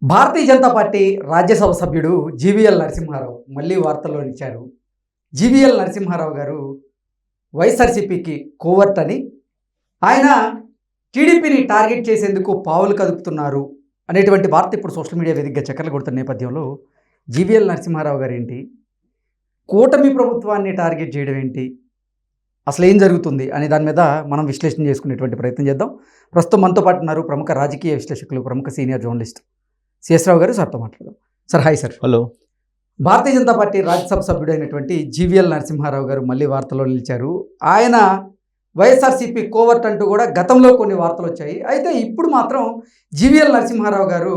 Bharatiya Janata party Rajya Sabha సభ్యుడు జీవీఎల్ నరసింహారావు మళ్ళీ వార్తల్లో నిలిచారు. జీవీఎల్ నరసింహారావు గారు వైఎస్ఆర్సీపీకి కోవర్ట్ అని, ఆయన టీడీపీని టార్గెట్ చేసేందుకు పావులు కదుపుతున్నారు అనేటువంటి వార్త ఇప్పుడు సోషల్ మీడియా వేదికగా చక్కర్లు కొడుతున్న నేపథ్యంలో జీవీఎల్ నరసింహారావు గారు ఏంటి, కూటమి ప్రభుత్వాన్ని టార్గెట్ చేయడం ఏంటి, అసలు ఏం జరుగుతుంది అనే దాని మీద మనం విశ్లేషణ చేసుకునేటువంటి ప్రయత్నం చేద్దాం. ప్రస్తుతం మనతో పాటు ఉన్నారు ప్రముఖ రాజకీయ విశ్లేషకులు, ప్రముఖ సీనియర్ జర్నలిస్ట్ సిఎస్ రావు గారు. సార్తో మాట్లాడదాం. Sir hi sir. Hello. Bharatiya Janata party Rajya Sabha సభ్యుడైనటువంటి GVL Narasimha Rao గారు మళ్ళీ వార్తల్లో నిలిచారు. ఆయన వైఎస్ఆర్సీపీ కోవర్ట్ అంటూ కూడా గతంలో కొన్ని వార్తలు వచ్చాయి. అయితే ఇప్పుడు మాత్రం జీవీఎల్ నరసింహారావు గారు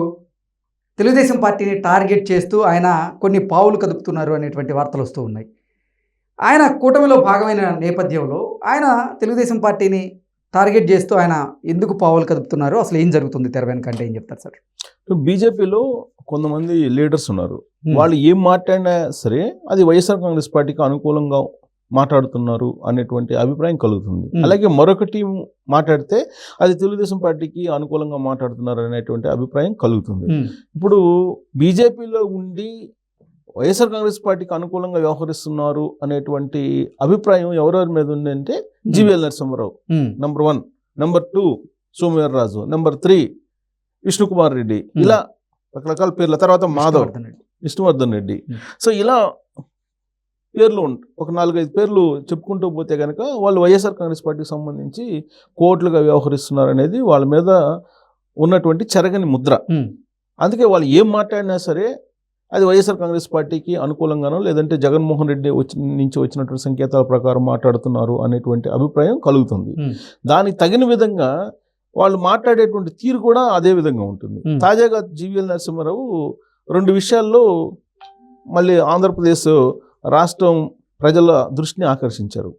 తెలుగుదేశం పార్టీని టార్గెట్ చేస్తూ ఆయన కొన్ని పావులు కదుపుతున్నారు అనేటువంటి వార్తలు వస్తూ ఉన్నాయి. ఆయన కూటమిలో భాగమైన నేపథ్యంలో ఆయన తెలుగుదేశం పార్టీని టార్గెట్ చేస్తూ ఆయన ఎందుకు పావులు కదుపుతున్నారు, అసలు ఏం జరుగుతుంది తెర వెనకంటే ఏం చెప్తారు సార్? బీజేపీలో కొంతమంది లీడర్స్ ఉన్నారు, వాళ్ళు ఏం మాట్లాడినా సరే అది వైఎస్ఆర్ కాంగ్రెస్ పార్టీకి అనుకూలంగా మాట్లాడుతున్నారు అనేటువంటి అభిప్రాయం కలుగుతుంది. అలాగే మరొక టీం మాట్లాడితే అది తెలుగుదేశం పార్టీకి అనుకూలంగా మాట్లాడుతున్నారు అనేటువంటి అభిప్రాయం కలుగుతుంది. ఇప్పుడు బీజేపీలో ఉండి వైఎస్ఆర్ కాంగ్రెస్ పార్టీకి అనుకూలంగా వ్యవహరిస్తున్నారు అనేటువంటి అభిప్రాయం ఎవరెవరి మీద ఉందంటే GVL Narasimharao number 1, number 2 Somuveerraju, number 3 Vishnukumar Reddy, ఇలా రకరకాల పేర్ల తర్వాత మాధవ్, విష్ణువర్ధన్ రెడ్డి. సో ఇలా పేర్లు ఒక 4-5 పేర్లు చెప్పుకుంటూ పోతే కనుక వాళ్ళు వైఎస్ఆర్ కాంగ్రెస్ పార్టీకి సంబంధించి కోట్లుగా వ్యవహరిస్తున్నారు అనేది వాళ్ళ మీద ఉన్నటువంటి చెరగని ముద్ర. అందుకే వాళ్ళు ఏం మాట్లాడినా సరే అది వైఎస్ఆర్ కాంగ్రెస్ పార్టీకి అనుకూలంగానో లేదంటే జగన్మోహన్ రెడ్డి నుంచి వచ్చినటువంటి సంకేతాల ప్రకారం మాట్లాడుతున్నారు అనేటువంటి అభిప్రాయం కలుగుతుంది. దానికి తగిన విధంగా వాళ్ళు మాట్లాడేటువంటి తీరు కూడా అదే విధంగా ఉంటుంది. తాజాగా జీవీఎల్ నరసింహారావు 2 విషయాల్లో మళ్ళీ ఆంధ్రప్రదేశ్ రాష్ట్రం ప్రజల దృష్టిని ఆకర్షించారు.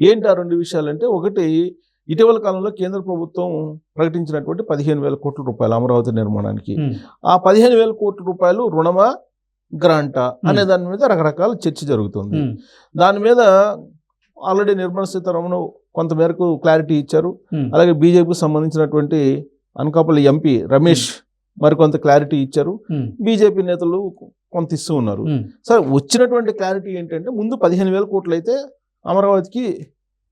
ఏంటి ఆ 2 విషయాలంటే, ఒకటి ఇటీవల కాలంలో కేంద్ర ప్రభుత్వం ప్రకటించినటువంటి 15,000 కోట్ల రూపాయలు అమరావతి నిర్మాణానికి. ఆ 15,000 కోట్ల రూపాయలు రుణమా గ్రాంటా అనే దాని మీద రకరకాల చర్చ జరుగుతుంది. దాని మీద ఆల్రెడీ నిర్మలా సీతారామన్ కొంతమేరకు క్లారిటీ ఇచ్చారు. అలాగే బీజేపీకి సంబంధించినటువంటి అనకాపల్లి ఎంపీ రమేష్ మరికొంత క్లారిటీ ఇచ్చారు. బీజేపీ నేతలు కొంత ఇస్తూ ఉన్నారు. సరే, వచ్చినటువంటి క్లారిటీ ఏంటంటే, ముందు 15,000 కోట్లు అయితే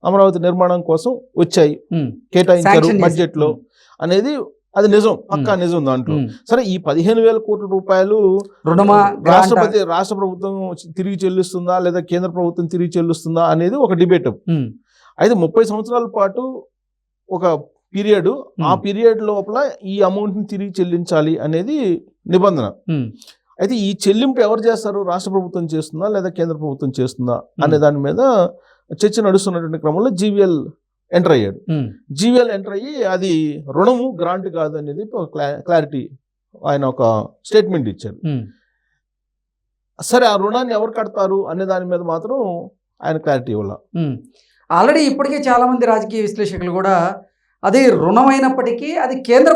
అమరావతి నిర్మాణం కోసం వచ్చాయి, కేటాయించారు బడ్జెట్ లో అనేది అది నిజం, పక్కా నిజం. దాంట్లో సరే, ఈ 15,000 కోట్ల రూపాయలు రాష్ట్ర ప్రభుత్వం తిరిగి చెల్లిస్తుందా లేదా కేంద్ర ప్రభుత్వం తిరిగి చెల్లిస్తుందా అనేది ఒక డిబేట్. అయితే 30 సంవత్సరాల పాటు ఒక పీరియడ్, ఆ పీరియడ్ లోపల ఈ అమౌంట్ ని తిరిగి చెల్లించాలి అనేది నిబంధన. అయితే ఈ చెల్లింపు ఎవరు చేస్తారు, రాష్ట్ర ప్రభుత్వం చేస్తుందా లేదా కేంద్ర ప్రభుత్వం చేస్తుందా అనే దాని మీద చర్చ నడుస్తున్నటువంటి క్రమంలో జీవీఎల్ ఎంటర్ అయ్యాడు. జీవీఎల్ ఎంటర్ అయ్యి అది రుణము గ్రాంట్ కాదు అనేది క్లారిటీ, ఆయన ఒక స్టేట్మెంట్ ఇచ్చాడు. సరే, ఆ రుణాన్ని ఎవరు కడతారు అనే దాని మీద మాత్రం ఆయన క్లారిటీ ఇవ్వాల. ఆల్రెడీ ఇప్పటికే చాలా మంది రాజకీయ విశ్లేషకులు కూడా అది రుణమైనప్పటికీ అది కేంద్ర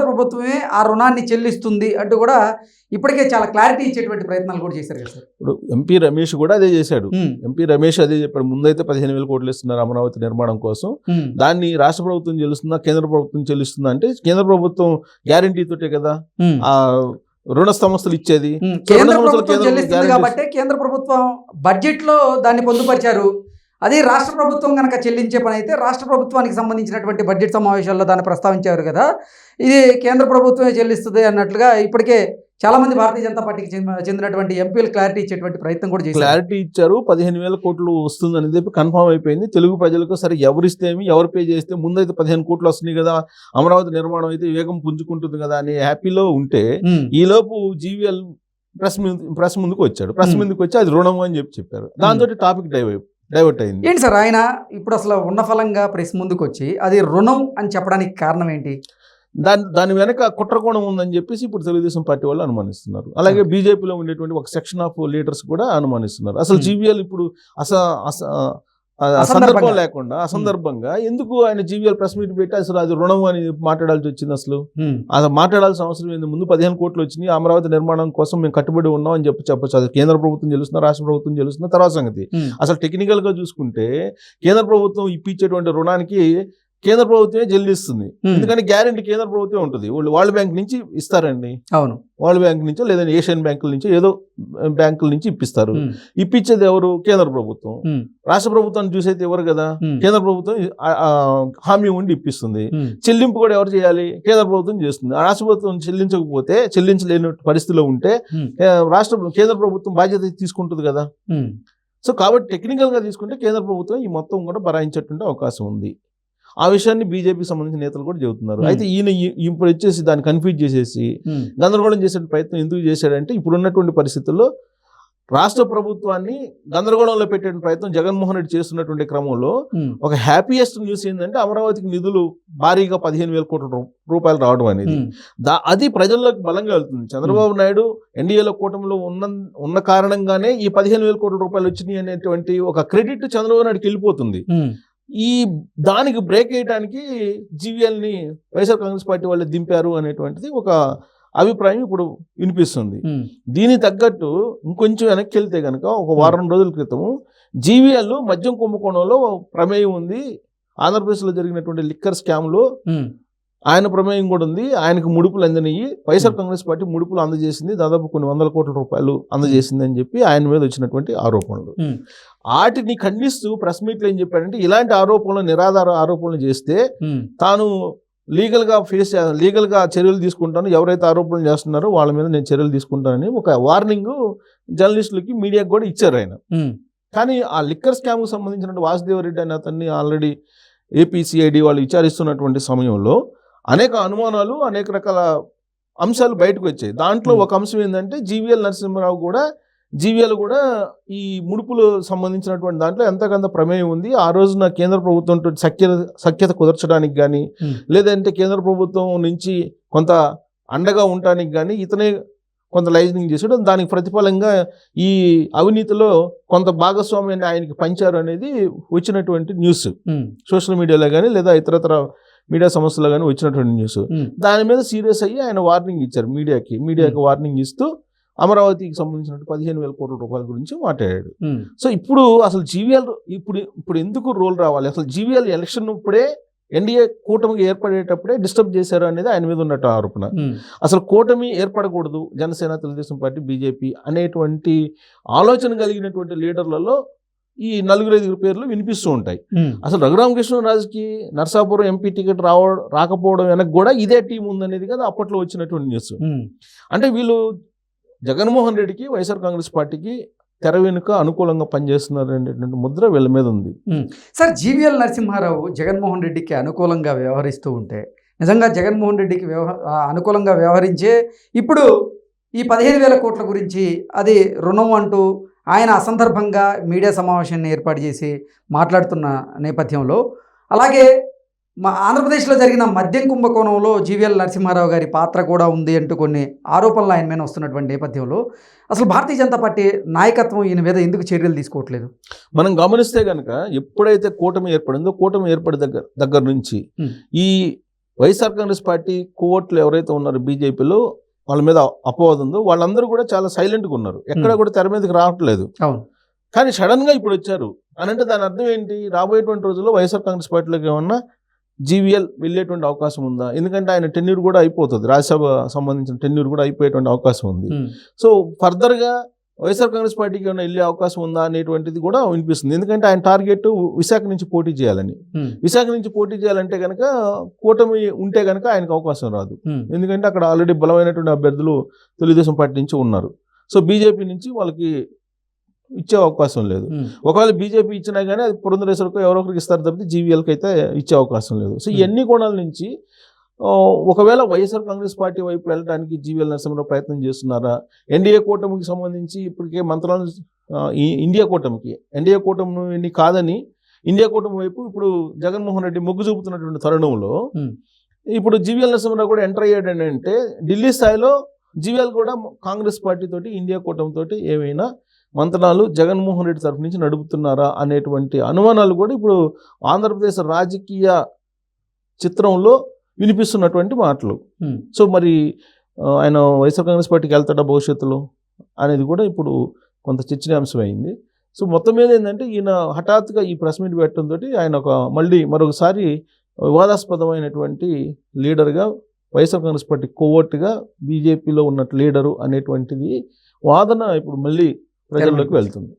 ప్రభుత్వమే ఆ రుణాన్ని చెల్లిస్తుంది అంటూ కూడా ఇప్పటికే చాలా క్లారిటీ ఇచ్చేటువంటి ప్రయత్నాలు కూడా చేశారు కదా సార్. ఇప్పుడు ఎంపీ రమేష్ కూడా అదే చేశాడు. ఎంపీ రమేష్ అదే చెప్పాడు. ముందైతే 15,000 కోట్లు ఇస్తున్నారు అమరావతి నిర్మాణం కోసం, దాన్ని రాష్ట్ర ప్రభుత్వం చెల్లిస్తుందా కేంద్ర ప్రభుత్వం చెల్లిస్తుందా అంటే కేంద్ర ప్రభుత్వం గ్యారంటీ తోటే కదా ఆ రుణ సంస్థలు ఇచ్చేది. కాబట్టి కేంద్ర ప్రభుత్వం బడ్జెట్ లో దాన్ని పొందుపరిచారు. అది రాష్ట్ర ప్రభుత్వం కనుక చెల్లించే పని అయితే రాష్ట్ర ప్రభుత్వానికి సంబంధించినటువంటి బడ్జెట్ సమావేశాల్లో దాన్ని ప్రస్తావించారు కదా, ఇది కేంద్ర ప్రభుత్వమే చెల్లిస్తుంది అన్నట్లుగా ఇప్పటికే చాలా మంది భారతీయ జనతా పార్టీకి చెందినటువంటి ఎంపీలు క్లారిటీ ఇచ్చేటువంటి ప్రయత్నం కూడా చేశారు. క్లారిటీ ఇచ్చారు. 15,000 కోట్లు వస్తుంది అనేది కన్ఫర్మ్ అయిపోయింది. తెలుగు ప్రజలకు సరే ఎవరిస్తేమి ఎవరు పే చేస్తే ముందైతే 15 కోట్లు వస్తున్నాయి కదా, అమరావతి నిర్మాణం అయితే వేగం పుంజుకుంటుంది కదా అనే హ్యాపీలో ఉంటే, ఈలోపు జీవీఎల్ ప్రెస్ ముందుకు వచ్చాడు. ప్రెస్ ముందుకు వచ్చి అది రుణం అని చెప్పారు. దాంతో టాపిక్ డైవర్ట్ అయింది. ఏంటి సార్, ఆయన ఇప్పుడు అసలు ఉన్న ఫలంగా ప్రెస్ ముందుకు వచ్చి అది రుణం అని చెప్పడానికి కారణం ఏంటి? దాని వెనక కుట్రకోణం ఉందని చెప్పేసి ఇప్పుడు తెలుగుదేశం పార్టీ వాళ్ళు అనుమానిస్తున్నారు. అలాగే బీజేపీలో ఉండేటువంటి ఒక సెక్షన్ ఆఫ్ లీడర్స్ కూడా అనుమానిస్తున్నారు. అసలు జీవీఎల్ ఇప్పుడు సందర్భం లేకుండా అసందర్భంగా ఎందుకు ఆయన జీవీఎల్ ప్రెస్ మీట్ పెట్టి అసలు అది రుణం అని మాట్లాడాల్సి వచ్చింది? అసలు మాట్లాడాల్సిన అవసరం ఏంది? ముందు 15 కోట్లు వచ్చినాయి, అమరావతి నిర్మాణం కోసం మేము కట్టుబడి ఉన్నాం అని చెప్పచ్చు. అది కేంద్ర ప్రభుత్వం చెల్లిస్తున్నా రాష్ట్ర ప్రభుత్వం చెల్లిస్తున్నా తర్వాత సంగతి. అసలు టెక్నికల్ గా చూసుకుంటే కేంద్ర ప్రభుత్వం ఇప్పించేటువంటి రుణానికి కేంద్ర ప్రభుత్వమే చెల్లిస్తుంది. Hmm. ఎందుకంటే గ్యారెంటీ కేంద్ర ప్రభుత్వమే ఉంటుంది. వరల్డ్ బ్యాంక్ నుంచి ఇస్తారండి, అవును. వరల్డ్ బ్యాంక్ నుంచో లేదా ఏషియన్ బ్యాంకుల నుంచో ఏదో బ్యాంకుల నుంచి ఇప్పిస్తారు. Hmm. ఇప్పించేది ఎవరు? కేంద్ర ప్రభుత్వం. Hmm. రాష్ట్ర ప్రభుత్వాన్ని చూసైతే ఎవరు కదా, Hmm. కేంద్ర ప్రభుత్వం హామీ ఉండి ఇప్పిస్తుంది. Hmm. చెల్లింపు కూడా ఎవరు చేయాలి? కేంద్ర ప్రభుత్వం చేస్తుంది. ఆ రాష్ట్ర ప్రభుత్వం చెల్లించకపోతే, చెల్లించలేని పరిస్థితిలో ఉంటే Hmm. కేంద్ర ప్రభుత్వం బాధ్యత తీసుకుంటుంది కదా. Hmm. సో కాబట్టి టెక్నికల్గా తీసుకుంటే కేంద్ర ప్రభుత్వం ఈ మొత్తం కూడా భరాయించేటువంటి అవకాశం ఉంది. ఆ విషయాన్ని బీజేపీకి సంబంధించిన నేతలు కూడా చెబుతున్నారు. అయితే ఈయన ఇప్పుడు వచ్చేసి దాన్ని కన్ఫ్యూజ్ చేసేసి Hmm. గందరగోళం చేసే ప్రయత్నం ఎందుకు చేశాడంటే, ఇప్పుడు ఉన్నటువంటి పరిస్థితుల్లో రాష్ట్ర ప్రభుత్వాన్ని గందరగోళంలో పెట్టే ప్రయత్నం జగన్మోహన్ రెడ్డి చేస్తున్నటువంటి క్రమంలో Hmm. ఒక హ్యాపీయెస్ట్ న్యూస్ ఏంటంటే అమరావతికి నిధులు భారీగా 15,000 కోట్ల రూపాయలు రావడం అనేది. Hmm. అది ప్రజల్లోకి బలంగా వెళ్తుంది. చంద్రబాబు నాయుడు ఎన్డీఏలో కూటమిలో ఉన్న కారణంగానే ఈ 15,000 కోట్ల రూపాయలు వచ్చినాయి అనేటువంటి ఒక క్రెడిట్ చంద్రబాబు నాయుడుకి వెళ్ళిపోతుంది. Hmm. ఈ దానికి బ్రేక్ వేయడానికి జీవీఎల్ని వైఎస్ఆర్ కాంగ్రెస్ పార్టీ వాళ్ళు దింపారు అనేటువంటిది ఒక అభిప్రాయం ఇప్పుడు వినిపిస్తుంది. Hmm. దీనికి తగ్గట్టు ఇంకొంచెం వెనక్కి వెళ్తే కనుక ఒక వారం రోజుల క్రితం జీవీఎల్ మద్యం కుంభకోణంలో ప్రమేయం ఉంది, ఆంధ్రప్రదేశ్లో జరిగినటువంటి లిక్కర్ స్కామ్లో Hmm. ఆయన ప్రమేయం కూడా ఉంది, ఆయనకు ముడుపులు అందినయి, వైఎస్ఆర్ కాంగ్రెస్ పార్టీ ముడుపులు అందజేసింది, దాదాపు కొన్ని వందల కోట్ల రూపాయలు అందజేసింది అని చెప్పి ఆయన మీద వచ్చినటువంటి ఆరోపణలు. Hmm. వాటిని ఖండిస్తూ ప్రెస్ మీట్లో ఏం చెప్పాడంటే, ఇలాంటి ఆరోపణలు నిరాధార ఆరోపణలు చేస్తే Hmm. తాను లీగల్గా చర్యలు తీసుకుంటాను, ఎవరైతే ఆరోపణలు చేస్తున్నారో వాళ్ళ మీద నేను చర్యలు తీసుకుంటానని ఒక వార్నింగ్ జర్నలిస్టులకి, మీడియాకి కూడా ఇచ్చారు ఆయన. Hmm. కానీ ఆ లిక్కర్ స్కామ్కు సంబంధించిన వాసుదేవరెడ్డి అనే అతన్ని ఆల్రెడీ ఏపీసీఐడి వాళ్ళు విచారిస్తున్నటువంటి సమయంలో అనేక అనుమానాలు, అనేక రకాల అంశాలు బయటకు వచ్చాయి. దాంట్లో ఒక అంశం ఏంటంటే జీవీఎల్ నరసింహారావు కూడా ఈ ముడుపులు సంబంధించినటువంటి దాంట్లో ఎంతకంత ప్రమేయం ఉంది. ఆ రోజున కేంద్ర ప్రభుత్వంతో సఖ్యత కుదర్చడానికి కానీ, Hmm. లేదంటే కేంద్ర ప్రభుత్వం నుంచి కొంత అండగా ఉండటానికి కానీ ఇతనే కొంత లైజనింగ్ చేసాడు. దానికి ప్రతిఫలంగా ఈ అవినీతిలో కొంత భాగస్వామ్యాన్ని ఆయనకి పంచారు అనేది వచ్చినటువంటి న్యూస్. Hmm. సోషల్ మీడియాలో కానీ లేదా ఇతరతర మీడియా సంస్థలో కానీ వచ్చినటువంటి న్యూస్. Hmm. దాని మీద సీరియస్ అయ్యి ఆయన వార్నింగ్ ఇచ్చారు, మీడియాకి వార్నింగ్ ఇస్తూ అమరావతికి సంబంధించినటువంటి 15,000 కోట్ల రూపాయల గురించి మాట్లాడాడు. Hmm. సో ఇప్పుడు అసలు జీవీఎల్ ఇప్పుడు ఎందుకు రోల్ రావాలి? అసలు జీవీఎల్ ఎలక్షన్ ఇప్పుడే ఎన్డీఏ కూటమికి ఏర్పడేటప్పుడే డిస్టర్బ్ చేశారు అనేది ఆయన మీద ఉన్నట్టు ఆరోపణ. Hmm. అసలు కూటమి ఏర్పడకూడదు, జనసేన, తెలుగుదేశం పార్టీ, బీజేపీ అనేటువంటి ఆలోచన కలిగినటువంటి లీడర్లలో ఈ 4-5 పేర్లు వినిపిస్తూ ఉంటాయి. Hmm. అసలు రఘురామకృష్ణరాజుకి నరసాపురం ఎంపీ టికెట్ రాకపోవడం వెనక కూడా ఇదే టీం ఉందనేది కదా అప్పట్లో వచ్చినటువంటి న్యూస్. Hmm. అంటే వీళ్ళు జగన్మోహన్ రెడ్డికి, వైఎస్ఆర్ కాంగ్రెస్ పార్టీకి తెర వెనుక అనుకూలంగా పనిచేస్తున్నారు అనేటువంటి ముద్ర వీళ్ళ మీద ఉంది. సార్, జీవీఎల్ నరసింహారావు జగన్మోహన్ రెడ్డికి అనుకూలంగా వ్యవహరిస్తూ ఉంటే, నిజంగా జగన్మోహన్ రెడ్డికి అనుకూలంగా వ్యవహరించే ఇప్పుడు ఈ 15,000 కోట్ల గురించి అది రుణం అంటూ ఆయన అసందర్భంగా మీడియా సమావేశాన్ని ఏర్పాటు చేసి మాట్లాడుతున్న నేపథ్యంలో, అలాగే ఆంధ్రప్రదేశ్లో జరిగిన మద్యం కుంభకోణంలో జీవీఎల్ నరసింహారావు గారి పాత్ర కూడా ఉంది అంటూ కొన్ని ఆరోపణలు ఆయన మీద వస్తున్నటువంటి నేపథ్యంలో అసలు భారతీయ జనతా పార్టీ నాయకత్వం ఈయన మీద ఎందుకు చర్యలు తీసుకోవట్లేదు? మనం గమనిస్తే కనుక ఎప్పుడైతే కూటమి ఏర్పడిందో, కూటమి ఏర్పడి దగ్గర నుంచి ఈ వైఎస్ఆర్ కాంగ్రెస్ పార్టీ కోవట్లు ఎవరైతే ఉన్నారో బీజేపీలో వాళ్ళ మీద అపవాదం ఉందో వాళ్ళందరూ కూడా చాలా సైలెంట్గా ఉన్నారు, ఎక్కడ కూడా తెర మీదకి రావట్లేదు. అవును. కానీ సడన్గా ఇప్పుడు వచ్చారు అని అంటే దాని అర్థం ఏంటి? రాబోయేటువంటి రోజుల్లో వైఎస్ఆర్ కాంగ్రెస్ పార్టీలోకి ఏమన్నా జీవీఎల్ వెళ్ళేటువంటి అవకాశం ఉందా? ఎందుకంటే ఆయన టెన్యూర్ కూడా అయిపోతుంది, రాజ్యసభ సంబంధించిన టెన్యూర్ కూడా అయిపోయేటువంటి అవకాశం ఉంది. సో ఫర్దర్గా వైఎస్ఆర్ కాంగ్రెస్ పార్టీకి ఏమైనా వెళ్ళే అవకాశం ఉందా అనేటువంటిది కూడా వినిపిస్తుంది. ఎందుకంటే ఆయన టార్గెట్ విశాఖ నుంచి పోటీ చేయాలని. విశాఖ నుంచి పోటీ చేయాలంటే కనుక కూటమి ఉంటే కనుక ఆయనకు అవకాశం రాదు. ఎందుకంటే అక్కడ ఆల్రెడీ బలమైనటువంటి అభ్యర్థులు తెలుగుదేశం పార్టీ నుంచి ఉన్నారు. సో బీజేపీ నుంచి వాళ్ళకి ఇచ్చే అవకాశం లేదు. ఒకవేళ బీజేపీ ఇచ్చినా కానీ అది పురంధరేశ్వరకు ఎవరో ఒకరికి ఇస్తారు తప్పితే జీవీఎల్కి అయితే ఇచ్చే అవకాశం లేదు. సో ఇవన్నీ కోణాల నుంచి ఒకవేళ వైఎస్ఆర్ కాంగ్రెస్ పార్టీ వైపు వెళ్ళడానికి జీవీఎల్ నరసింహారావు ప్రయత్నం చేస్తున్నారా? ఎన్డీఏ కూటమికి సంబంధించి ఇప్పటికే మంత్రాలు ఎన్డీఏ కూటమి కాదని ఇండియా కూటమి వైపు ఇప్పుడు జగన్మోహన్ రెడ్డి మొగ్గు చూపుతున్నటువంటి తరుణంలో ఇప్పుడు జీవీఎల్ నరసింహారావు కూడా ఎంటర్ అయ్యాడు అంటే ఢిల్లీ స్థాయిలో జీవీఎల్ కూడా కాంగ్రెస్ పార్టీ తోటి, ఇండియా కూటమి తోటి ఏమైనా మంత్రాలు జగన్మోహన్ రెడ్డి తరఫు నుంచి నడుపుతున్నారా అనేటువంటి అనుమానాలు కూడా ఇప్పుడు ఆంధ్రప్రదేశ్ రాజకీయ చిత్రంలో వినిపిస్తున్నటువంటి మాటలు. సో మరి ఆయన వైఎస్ఆర్ కాంగ్రెస్ పార్టీకి వెళ్తాడా భవిష్యత్తులో అనేది కూడా ఇప్పుడు కొంత చర్చనీయాంశం అయింది. సో మొత్తం మీద ఏంటంటే ఈయన హఠాత్తుగా ఈ ప్రెస్ మీట్ పెట్టడంతో ఆయన మళ్ళీ మరొకసారి వివాదాస్పదమైనటువంటి లీడర్గా వైఎస్ఆర్ కాంగ్రెస్ పార్టీ కోవర్ట్గా బీజేపీలో ఉన్నట్టు లీడరు అనేటువంటిది వాదన ఇప్పుడు మళ్ళీ ప్రజల్లోకి వెళ్తుంది.